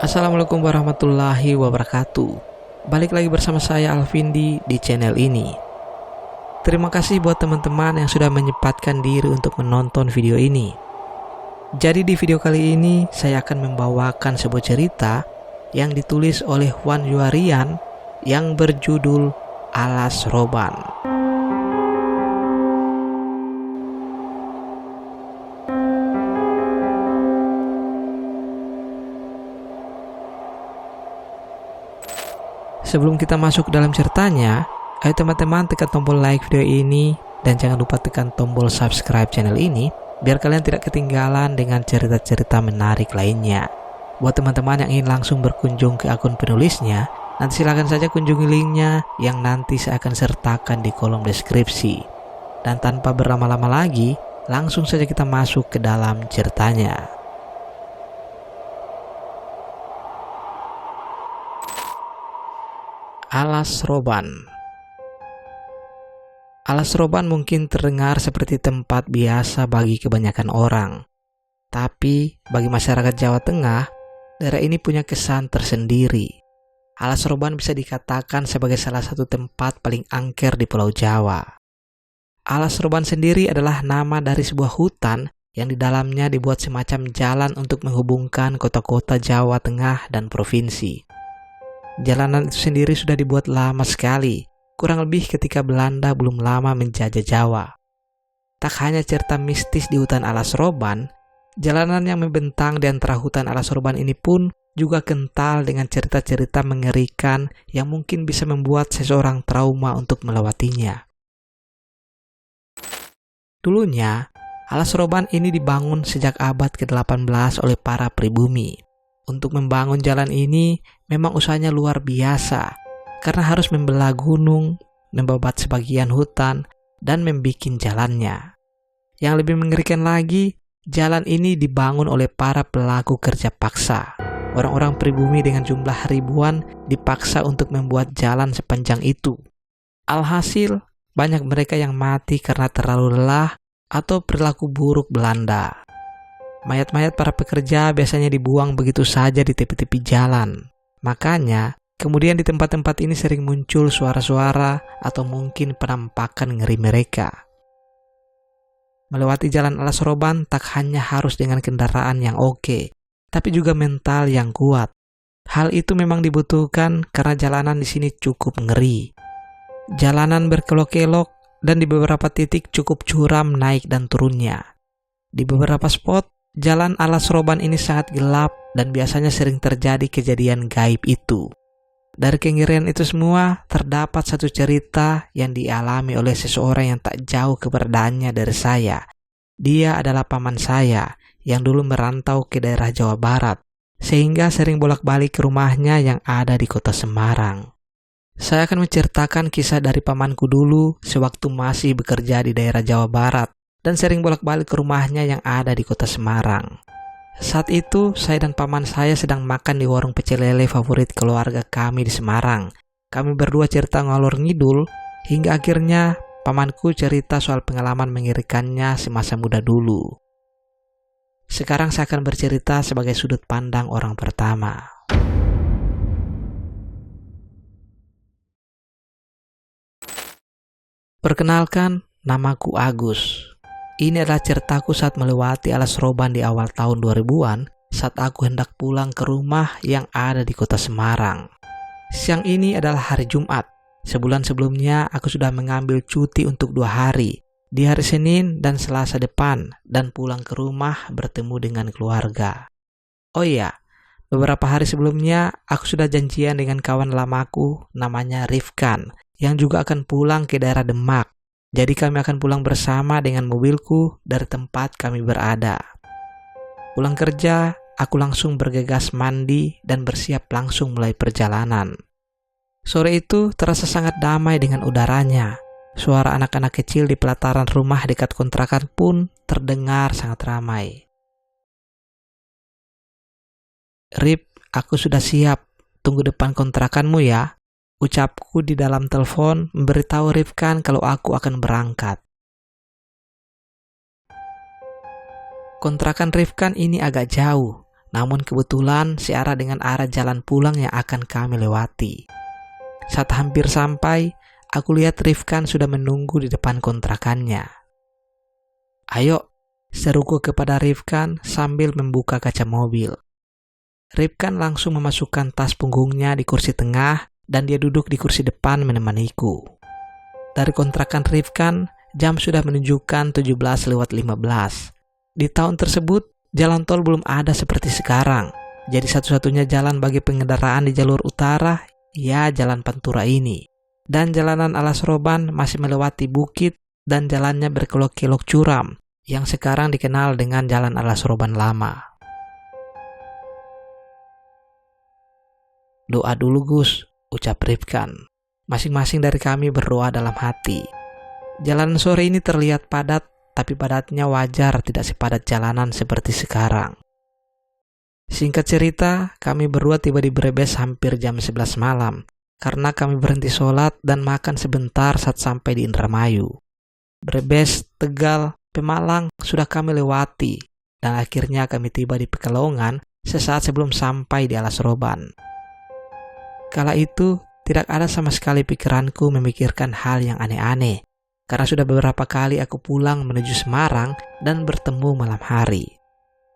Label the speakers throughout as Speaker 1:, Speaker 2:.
Speaker 1: Assalamualaikum warahmatullahi wabarakatuh. Balik lagi bersama saya Alvindi di channel ini. Terima kasih buat teman-teman yang sudah menyempatkan diri untuk menonton video ini. Jadi di video kali ini saya akan membawakan sebuah cerita yang ditulis oleh Wan Yuarian yang berjudul Alas Roban. Sebelum kita masuk ke dalam ceritanya, ayo teman-teman tekan tombol like video ini dan jangan lupa tekan tombol subscribe channel ini biar kalian tidak ketinggalan dengan cerita-cerita menarik lainnya. Buat teman-teman yang ingin langsung berkunjung ke akun penulisnya, nanti silahkan saja kunjungi linknya yang nanti saya akan sertakan di kolom deskripsi. Dan tanpa berlama-lama lagi, langsung saja kita masuk ke dalam ceritanya. Alas Roban. Alas Roban mungkin terdengar seperti tempat biasa bagi kebanyakan orang. Tapi bagi masyarakat Jawa Tengah, daerah ini punya kesan tersendiri. Alas Roban bisa dikatakan sebagai salah satu tempat paling angker di Pulau Jawa. Alas Roban sendiri adalah nama dari sebuah hutan yang di dalamnya dibuat semacam jalan untuk menghubungkan kota-kota Jawa Tengah dan provinsi. Jalanan itu sendiri sudah dibuat lama sekali, kurang lebih ketika Belanda belum lama menjajah Jawa. Tak hanya cerita mistis di hutan Alas Roban, jalanan yang membentang di antara hutan Alas Roban ini pun juga kental dengan cerita-cerita mengerikan yang mungkin bisa membuat seseorang trauma untuk melewatinya. Dulunya, Alas Roban ini dibangun sejak abad ke-18 oleh para pribumi. Untuk membangun jalan ini memang usahanya luar biasa karena harus membelah gunung, membabat sebagian hutan, dan membuat jalannya. Yang lebih mengerikan lagi, jalan ini dibangun oleh para pelaku kerja paksa. Orang-orang pribumi dengan jumlah ribuan dipaksa untuk membuat jalan sepanjang itu. Alhasil, banyak mereka yang mati karena terlalu lelah atau perilaku buruk Belanda. Mayat-mayat para pekerja biasanya dibuang begitu saja di tepi-tepi jalan. Makanya, kemudian di tempat-tempat ini sering muncul suara-suara atau mungkin penampakan ngeri mereka. Melewati jalan Alas Roban tak hanya harus dengan kendaraan yang oke, tapi juga mental yang kuat. Hal itu memang dibutuhkan karena jalanan di sini cukup ngeri. Jalanan berkelok-kelok dan di beberapa titik cukup curam naik dan turunnya. Di beberapa spot, jalan Alas Roban ini sangat gelap dan biasanya sering terjadi kejadian gaib itu. Dari kengerian itu semua, terdapat satu cerita yang dialami oleh seseorang yang tak jauh keberadaannya dari saya. Dia adalah paman saya yang dulu merantau ke daerah Jawa Barat, sehingga sering bolak-balik ke rumahnya yang ada di kota Semarang. Saya akan menceritakan kisah dari pamanku dulu sewaktu masih bekerja di daerah Jawa Barat dan sering bolak-balik ke rumahnya yang ada di kota Semarang. Saat itu, saya dan paman saya sedang makan di warung pecel lele favorit keluarga kami di Semarang. Kami berdua cerita ngalor ngidul, hingga akhirnya pamanku cerita soal pengalaman mengerikannya semasa muda dulu. Sekarang saya akan bercerita sebagai sudut pandang orang pertama. Perkenalkan, namaku Agus. Ini adalah ceritaku saat melewati Alas Roban di awal tahun 2000-an saat aku hendak pulang ke rumah yang ada di kota Semarang. Siang ini adalah hari Jumat. Sebulan sebelumnya aku sudah mengambil cuti untuk 2 hari, di hari Senin dan Selasa depan, dan pulang ke rumah bertemu dengan keluarga. Oh iya, beberapa hari sebelumnya aku sudah janjian dengan kawan lamaku namanya Rifkan yang juga akan pulang ke daerah Demak. Jadi kami akan pulang bersama dengan mobilku dari tempat kami berada. Pulang kerja, aku langsung bergegas mandi dan bersiap langsung mulai perjalanan. Sore itu terasa sangat damai dengan udaranya. Suara anak-anak kecil di pelataran rumah dekat kontrakan pun terdengar sangat ramai. Rip, aku sudah siap. Tunggu depan kontrakanmu ya. Ucapku di dalam telepon memberitahu Rifkan kalau aku akan berangkat. Kontrakan Rifkan ini agak jauh, Namun kebetulan searah dengan arah jalan pulang yang akan kami lewati. Saat hampir sampai, aku lihat Rifkan sudah menunggu di depan kontrakannya. "Ayo," seruku kepada Rifkan sambil membuka kaca mobil. Rifkan langsung memasukkan tas punggungnya di kursi tengah dan dia duduk di kursi depan menemaniku. Dari kontrakan Rifkan, jam sudah menunjukkan 17:15. Di tahun tersebut, jalan tol belum ada seperti sekarang. Jadi satu-satunya jalan bagi pengendaraan di jalur utara, ya jalan Pantura ini. Dan jalanan Alas Roban masih melewati bukit dan jalannya berkelok-kelok curam, yang sekarang dikenal dengan Jalan Alas Roban Lama. "Doa dulu Gus," ucap Rifkan. Masing-masing dari kami berdoa dalam hati. Jalanan sore ini terlihat padat, tapi padatnya wajar, tidak sepadat jalanan seperti sekarang. Singkat cerita, kami berdua tiba di Brebes hampir jam 11 malam, karena kami berhenti sholat dan makan sebentar saat sampai di Indramayu. Brebes, Tegal, Pemalang sudah kami lewati, dan akhirnya kami tiba di Pekalongan sesaat sebelum sampai di Alas Roban. Kala itu, tidak ada sama sekali pikiranku memikirkan hal yang aneh-aneh, karena sudah beberapa kali aku pulang menuju Semarang dan bertemu malam hari.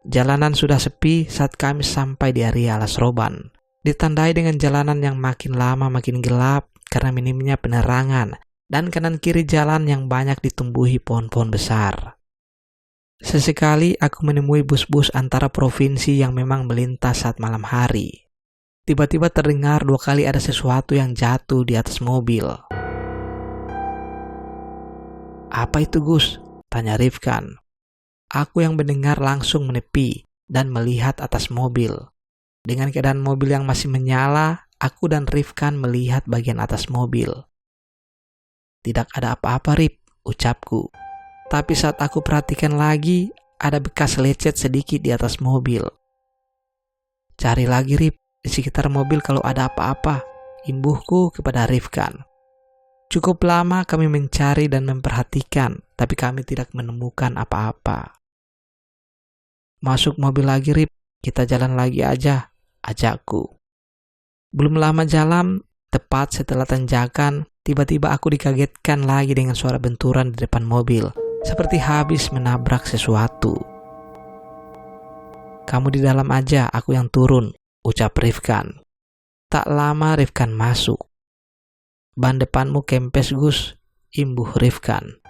Speaker 1: Jalanan sudah sepi saat kami sampai di area Alas Roban, ditandai dengan jalanan yang makin lama makin gelap karena minimnya penerangan dan kanan kiri jalan yang banyak ditumbuhi pohon-pohon besar. Sesekali aku menemui bus-bus antara provinsi yang memang melintas saat malam hari. Tiba-tiba terdengar 2 kali ada sesuatu yang jatuh di atas mobil. "Apa itu Gus?" tanya Rifkan. Aku yang mendengar langsung menepi dan melihat atas mobil. Dengan keadaan mobil yang masih menyala, aku dan Rifkan melihat bagian atas mobil. "Tidak ada apa-apa Rif," ucapku. Tapi saat aku perhatikan lagi, ada bekas lecet sedikit di atas mobil. "Cari lagi Rif, di sekitar mobil kalau ada apa-apa," imbuhku kepada Rifkan. Cukup lama kami mencari dan memperhatikan, tapi kami tidak menemukan apa-apa. "Masuk mobil lagi Rip, kita jalan lagi aja," ajakku. Belum lama jalan, tepat setelah tanjakan, tiba-tiba aku dikagetkan lagi dengan suara benturan di depan mobil, seperti habis menabrak sesuatu. "Kamu di dalam aja, aku yang turun," ucap Rifkan. Tak lama Rifkan masuk. "Ban depanmu kempes Gus," imbuh Rifkan.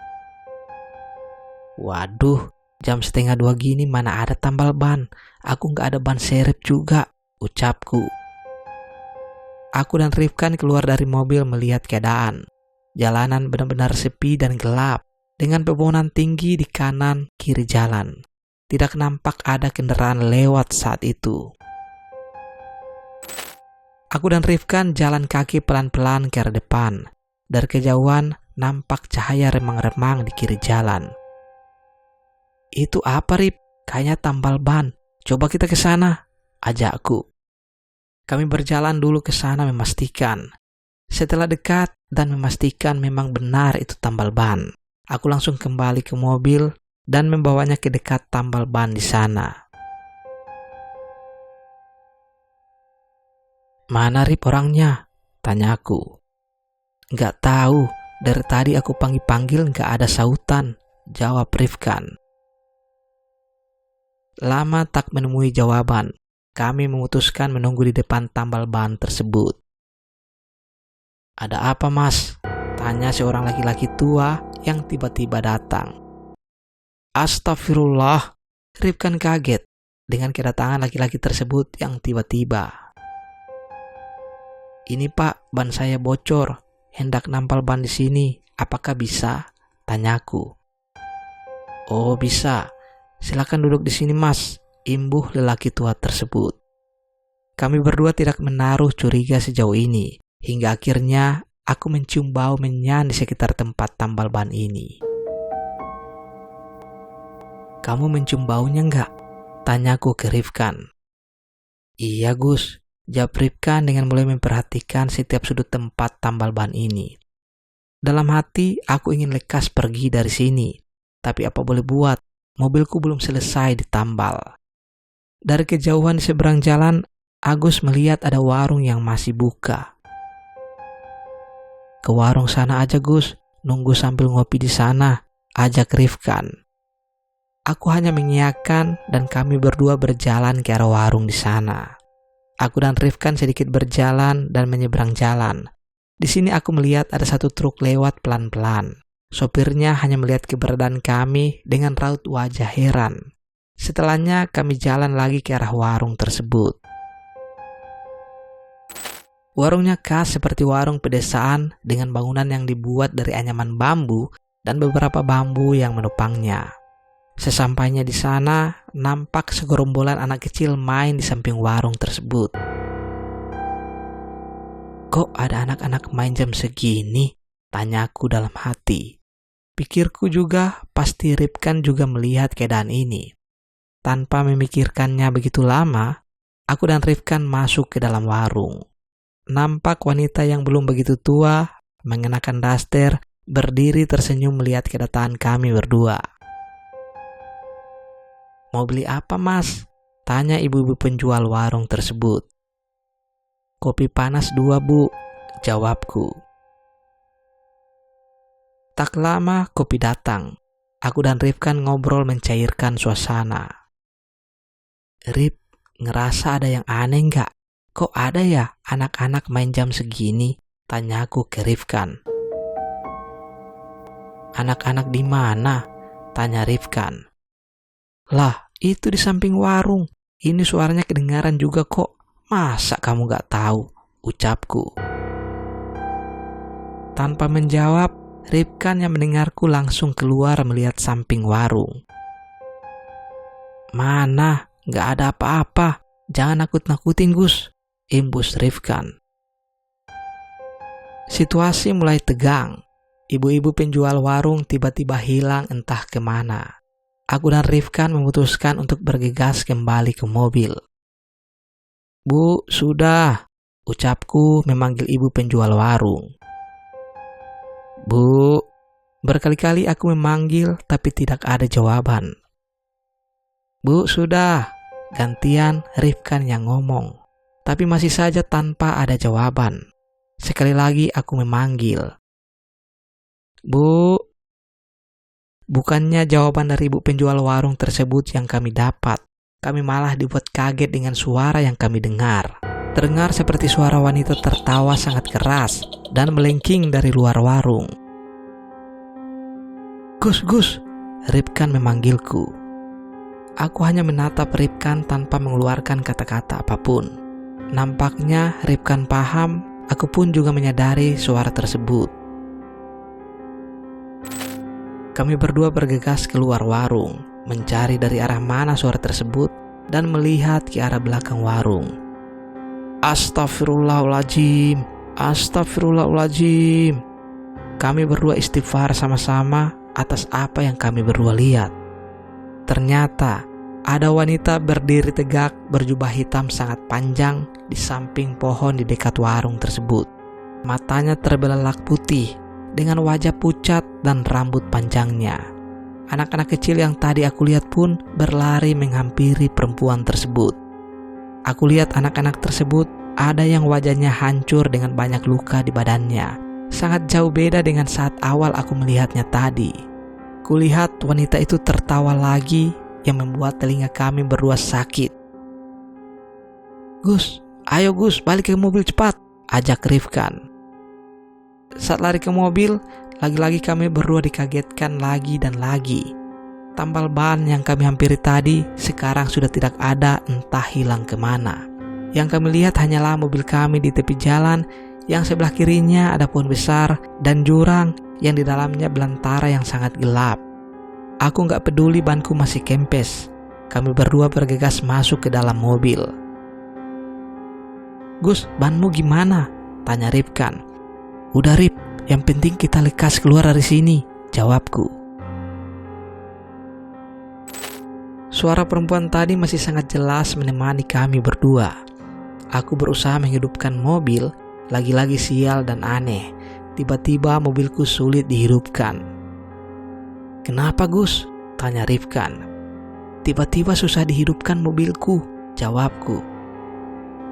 Speaker 1: "Waduh, jam 1:30 gini mana ada tambal ban. Aku nggak ada ban serep juga," ucapku. Aku dan Rifkan keluar dari mobil melihat keadaan. Jalanan benar-benar sepi dan gelap, dengan pepohonan tinggi di kanan kiri jalan. Tidak nampak ada kendaraan lewat saat itu. Aku dan Rifkan jalan kaki pelan-pelan ke arah depan. Dari kejauhan nampak cahaya remang-remang di kiri jalan. "Itu apa Rip? Kayaknya tambal ban. Coba kita ke sana," ajakku. Kami berjalan dulu ke sana memastikan. Setelah dekat dan memastikan memang benar itu tambal ban, aku langsung kembali ke mobil dan membawanya ke dekat tambal ban di sana. "Mana Rip orangnya?" tanyaku. "Nggak tahu, dari tadi aku panggil-panggil nggak ada sautan," jawab Rifkan. Lama tak menemui jawaban, kami memutuskan menunggu di depan tambal ban tersebut. "Ada apa Mas?" tanya seorang laki-laki tua yang tiba-tiba datang. Astagfirullah, Rifkan kaget dengan kedatangan laki-laki tersebut yang tiba-tiba. "Ini Pak, ban saya bocor, hendak nampal ban di sini, apakah bisa?" tanyaku. "Oh bisa, silakan duduk di sini Mas," imbuh lelaki tua tersebut. Kami berdua tidak menaruh curiga sejauh ini, hingga akhirnya aku mencium bau menyan di sekitar tempat tambal ban ini. "Kamu mencium baunya nggak?" tanyaku ke Rifkan. "Iya Gus," jawab Rifkan dengan mulai memperhatikan setiap sudut tempat tambal ban ini. Dalam hati aku ingin lekas pergi dari sini, tapi apa boleh buat, mobilku belum selesai ditambal. Dari kejauhan di seberang jalan, Agus melihat ada warung yang masih buka. "Ke warung sana aja Gus, nunggu sambil ngopi di sana," ajak Rifkan. Aku hanya mengiyakan dan kami berdua berjalan ke arah warung di sana. Aku dan Rifkan sedikit berjalan dan menyeberang jalan. Di sini aku melihat ada satu truk lewat pelan-pelan. Sopirnya hanya melihat keberadaan kami dengan raut wajah heran. Setelahnya kami jalan lagi ke arah warung tersebut. Warungnya khas seperti warung pedesaan dengan bangunan yang dibuat dari anyaman bambu dan beberapa bambu yang menopangnya. Sesampainya di sana, nampak segerombolan anak kecil main di samping warung tersebut. "Kok ada anak-anak main jam segini?" tanyaku dalam hati. Pikirku juga pasti Rifkan juga melihat keadaan ini. Tanpa memikirkannya begitu lama, aku dan Rifkan masuk ke dalam warung. Nampak wanita yang belum begitu tua, mengenakan daster, berdiri tersenyum melihat kedatangan kami berdua. "Mau beli apa Mas?" tanya ibu-ibu penjual warung tersebut. "Kopi panas 2 Bu," jawabku. Tak lama kopi datang. Aku dan Rifkan ngobrol mencairkan suasana. "Rif, ngerasa ada yang aneh nggak? Kok ada ya anak-anak main jam segini?" tanyaku ke Rifkan. "Anak-anak di mana?" tanya Rifkan. "Lah, itu di samping warung. Ini suaranya kedengaran juga kok. Masa kamu nggak tahu?" ucapku. Tanpa menjawab, Rifkan yang mendengarku langsung keluar melihat samping warung. "Mana? Nggak ada apa-apa. Jangan nakut-nakutin Gus," imbus Rifkan. Situasi mulai tegang. Ibu-ibu penjual warung tiba-tiba hilang entah kemana. Aku dan Rifkan memutuskan untuk bergegas kembali ke mobil. "Bu, sudah," ucapku memanggil ibu penjual warung. "Bu," berkali-kali aku memanggil tapi tidak ada jawaban. "Bu, sudah," gantian Rifkan yang ngomong. Tapi masih saja tanpa ada jawaban. Sekali lagi aku memanggil. "Bu." Bukannya jawaban dari ibu penjual warung tersebut yang kami dapat, kami malah dibuat kaget dengan suara yang kami dengar. Terdengar seperti suara wanita tertawa sangat keras dan melengking dari luar warung. "Gus, Gus," Rifkan memanggilku. Aku hanya menatap Rifkan tanpa mengeluarkan kata-kata apapun. Nampaknya Rifkan paham, aku pun juga menyadari suara tersebut. Kami berdua bergegas keluar warung, mencari dari arah mana suara tersebut dan melihat ke arah belakang warung. Astagfirullahaladzim, astagfirullahaladzim. Kami berdua istighfar sama-sama atas apa yang kami berdua lihat. Ternyata ada wanita berdiri tegak berjubah hitam sangat panjang di samping pohon di dekat warung tersebut. Matanya terbelalak putih dengan wajah pucat dan rambut panjangnya. Anak-anak kecil yang tadi aku lihat pun berlari menghampiri perempuan tersebut. Aku lihat anak-anak tersebut ada yang wajahnya hancur dengan banyak luka di badannya. Sangat jauh beda dengan saat awal aku melihatnya tadi. Kulihat wanita itu tertawa lagi yang membuat telinga kami berdua sakit. "Gus, ayo Gus, balik ke mobil cepat," ajak Rifkan. Saat lari ke mobil, lagi-lagi kami berdua dikagetkan lagi dan lagi. Tambal ban yang kami hampiri tadi sekarang sudah tidak ada, entah hilang kemana. Yang kami lihat hanyalah mobil kami di tepi jalan yang sebelah kirinya ada pohon besar dan jurang yang di dalamnya belantara yang sangat gelap. Aku gak peduli banku masih kempes. Kami berdua bergegas masuk ke dalam mobil. "Gus, banmu gimana?" tanya Rifkan. "Udah Rif, yang penting kita lekas keluar dari sini," jawabku. Suara perempuan tadi masih sangat jelas menemani kami berdua. Aku berusaha menghidupkan mobil, lagi-lagi sial dan aneh. Tiba-tiba mobilku sulit dihidupkan. "Kenapa Gus?" tanya Rifkan. "Tiba-tiba susah dihidupkan mobilku," jawabku.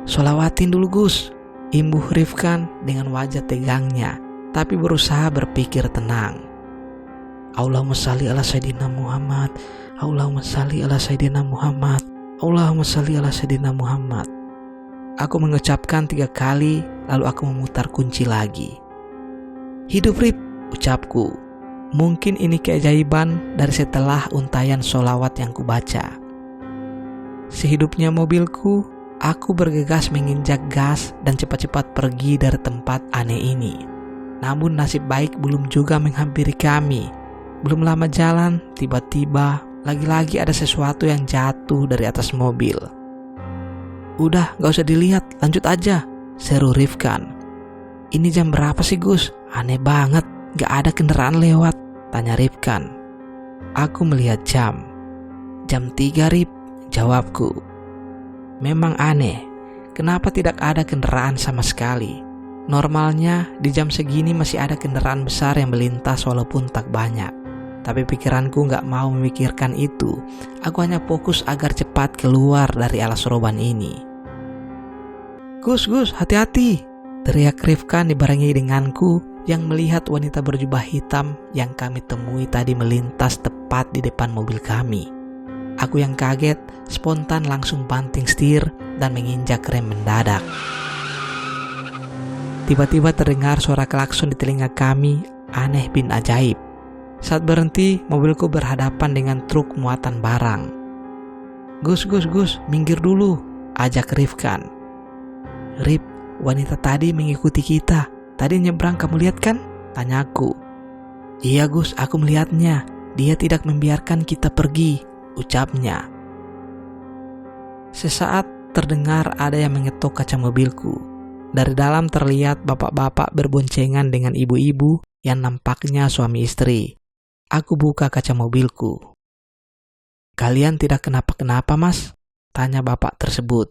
Speaker 1: Sholawatin dulu Gus, imbuh Rifkan dengan wajah tegangnya, tapi berusaha berpikir tenang. Allahumma shalli ala Sayyidina Muhammad, Allahumma shalli ala Sayyidina Muhammad, Allahumma shalli ala Sayyidina Muhammad. Aku mengucapkan 3 kali, lalu aku memutar kunci lagi. Hidup Rip, ucapku. Mungkin ini keajaiban dari setelah untayan sholawat yang kubaca. Sehidupnya mobilku, aku bergegas menginjak gas dan cepat-cepat pergi dari tempat aneh ini. Namun nasib baik belum juga menghampiri kami. Belum lama jalan, tiba-tiba lagi-lagi ada sesuatu yang jatuh dari atas mobil. Udah, gak usah dilihat, lanjut aja, seru Rifkan. Ini jam berapa sih Gus? Aneh banget, gak ada kendaraan lewat, tanya Rifkan. Aku melihat jam. Jam 3 Rif, jawabku. Memang aneh, kenapa tidak ada kendaraan sama sekali? Normalnya di jam segini masih ada kendaraan besar yang melintas walaupun tak banyak. Tapi pikiranku gak mau memikirkan itu. Aku hanya fokus agar cepat keluar dari alas roban ini. Gus, hati-hati, teriak Rifkan dibarengi denganku yang melihat wanita berjubah hitam yang kami temui tadi melintas tepat di depan mobil kami. Aku yang kaget, spontan langsung banting setir dan menginjak rem mendadak. Tiba-tiba terdengar suara klakson di telinga kami, aneh bin ajaib. Saat berhenti, mobilku berhadapan dengan truk muatan barang. Gus, minggir dulu, ajak Rifkan. Rip, wanita tadi mengikuti kita. Tadi nyebrang, kamu lihat kan? Tanyaku. Iya Gus, aku melihatnya. Dia tidak membiarkan kita pergi, ucapnya. Sesaat terdengar ada yang mengetuk kaca mobilku. Dari dalam terlihat bapak-bapak berboncengan dengan ibu-ibu yang nampaknya suami istri. Aku buka kaca mobilku. Kalian tidak kenapa-kenapa Mas? Tanya bapak tersebut.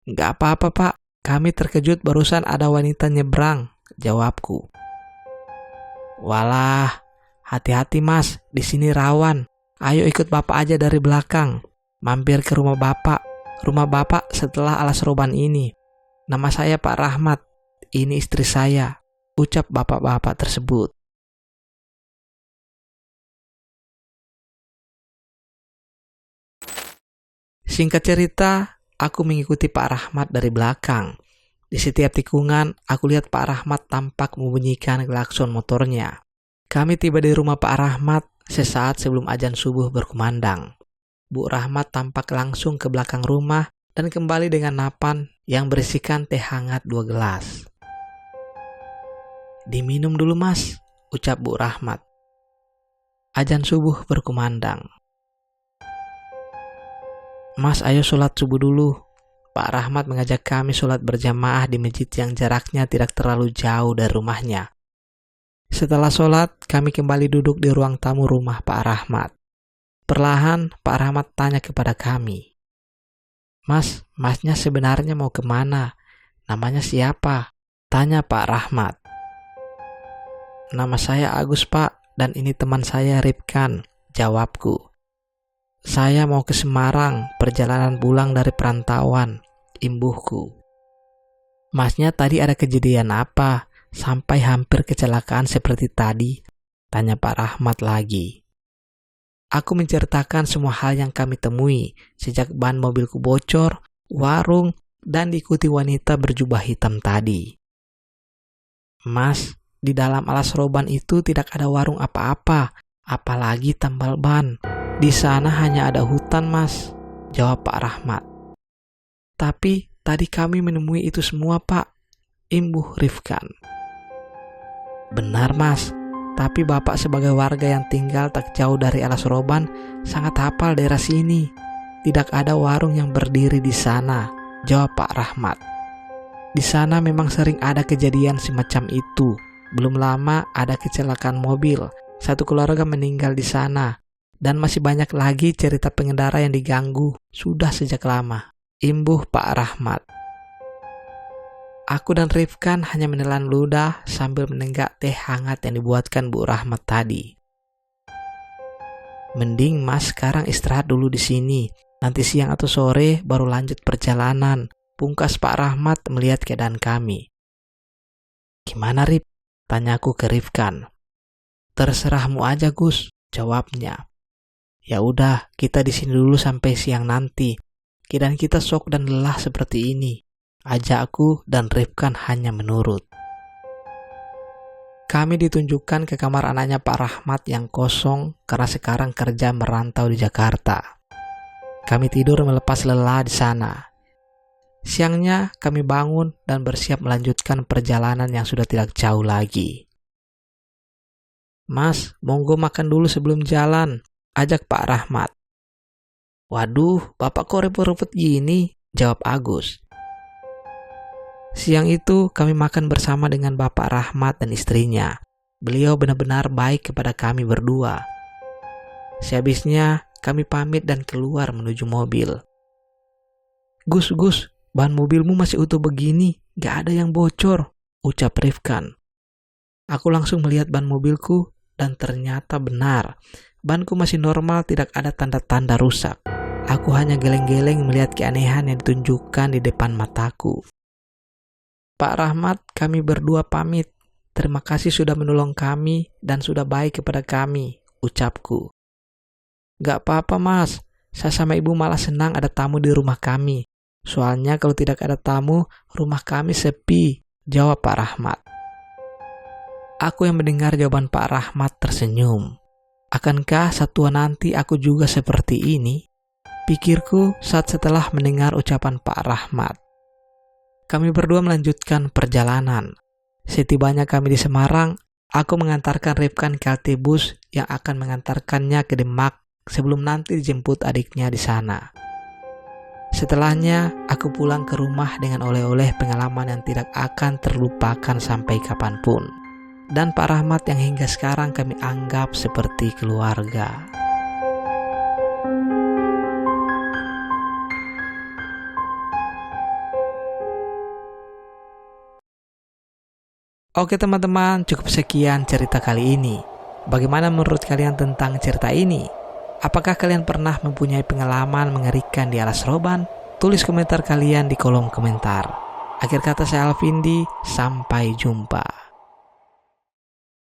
Speaker 1: Gak apa-apa Pak, kami terkejut barusan ada wanita nyebrang, jawabku. Walah, hati-hati Mas, di sini rawan. Ayo ikut Bapak aja dari belakang. Mampir ke rumah Bapak setelah alas roban ini. Nama saya Pak Rahmat, ini istri saya, ucap bapak-bapak tersebut. Singkat cerita, aku mengikuti Pak Rahmat dari belakang. Di setiap tikungan, aku lihat Pak Rahmat tampak membunyikan klakson motornya. Kami tiba di rumah Pak Rahmat sesaat sebelum azan subuh berkumandang. Bu Rahmat tampak langsung ke belakang rumah dan kembali dengan napan yang berisikan teh hangat 2 gelas. Diminum dulu Mas, ucap Bu Rahmat. Azan subuh berkumandang. Mas, ayo sholat subuh dulu. Pak Rahmat mengajak kami sholat berjamaah di masjid yang jaraknya tidak terlalu jauh dari rumahnya. Setelah sholat, kami kembali duduk di ruang tamu rumah Pak Rahmat. Perlahan, Pak Rahmat tanya kepada kami. Masnya sebenarnya mau kemana? Namanya siapa? Tanya Pak Rahmat. Nama saya Agus Pak, dan ini teman saya Rifkan, jawabku. Saya mau ke Semarang, perjalanan pulang dari perantauan, imbuhku. Masnya tadi ada kejadian apa? Sampai hampir kecelakaan seperti tadi? Tanya Pak Rahmat lagi. Aku menceritakan semua hal yang kami temui, sejak ban mobilku bocor, warung, dan diikuti wanita berjubah hitam tadi. Mas, di dalam alas roban itu tidak ada warung apa-apa, apalagi tambal ban. Di sana hanya ada hutan Mas, jawab Pak Rahmat. Tapi tadi kami menemui itu semua Pak, imbuh Rifkan. Benar Mas, tapi Bapak sebagai warga yang tinggal tak jauh dari alas roban sangat hafal daerah sini. Tidak ada warung yang berdiri di sana, jawab Pak Rahmat. Di sana memang sering ada kejadian semacam itu. Belum lama ada kecelakaan mobil, satu keluarga meninggal di sana. Dan masih banyak lagi cerita pengendara yang diganggu sudah sejak lama, imbuh Pak Rahmat. Aku dan Rifkan hanya menelan ludah sambil menenggak teh hangat yang dibuatkan Bu Rahmat tadi. Mending Mas sekarang istirahat dulu di sini. Nanti siang atau sore baru lanjut perjalanan, pungkas Pak Rahmat melihat keadaan kami. Gimana Rip? Tanyaku ke Rifkan. Terserahmu aja Gus, jawabnya. Ya udah, kita di sini dulu sampai siang nanti. Keadaan kita syok dan lelah seperti ini. Ajakku dan Rifkan hanya menurut. Kami ditunjukkan ke kamar anaknya Pak Rahmat yang kosong karena sekarang kerja merantau di Jakarta. Kami tidur melepas lelah di sana. Siangnya kami bangun dan bersiap melanjutkan perjalanan yang sudah tidak jauh lagi. Mas, monggo makan dulu sebelum jalan, ajak Pak Rahmat. Waduh, bapak kok repot-repot gini, jawab Agus. Siang itu kami makan bersama dengan Bapak Rahmat dan istrinya. Beliau benar-benar baik kepada kami berdua. Sehabisnya kami pamit dan keluar menuju mobil. Gus, bahan mobilmu masih utuh begini, gak ada yang bocor, ucap Rifkan. Aku langsung melihat ban mobilku dan ternyata benar. Banku masih normal, tidak ada tanda-tanda rusak. Aku hanya geleng-geleng melihat keanehan yang ditunjukkan di depan mataku. Pak Rahmat, kami berdua pamit. Terima kasih sudah menolong kami dan sudah baik kepada kami, ucapku. Gak apa-apa mas, saya sama ibu malah senang ada tamu di rumah kami. Soalnya kalau tidak ada tamu, rumah kami sepi, jawab Pak Rahmat. Aku yang mendengar jawaban Pak Rahmat tersenyum. Akankah satu nanti aku juga seperti ini? Pikirku saat setelah mendengar ucapan Pak Rahmat. Kami berdua melanjutkan perjalanan. Setibanya kami di Semarang, aku mengantarkan Rifkan ke halte bus yang akan mengantarkannya ke Demak sebelum nanti dijemput adiknya di sana. Setelahnya, aku pulang ke rumah dengan oleh-oleh pengalaman yang tidak akan terlupakan sampai kapanpun. Dan Pak Rahmat yang hingga sekarang kami anggap seperti keluarga. Oke teman-teman, cukup sekian cerita kali ini. Bagaimana menurut kalian tentang cerita ini? Apakah kalian pernah mempunyai pengalaman mengerikan di alas roban? Tulis komentar kalian di kolom komentar. Akhir kata saya Alvindi, sampai jumpa.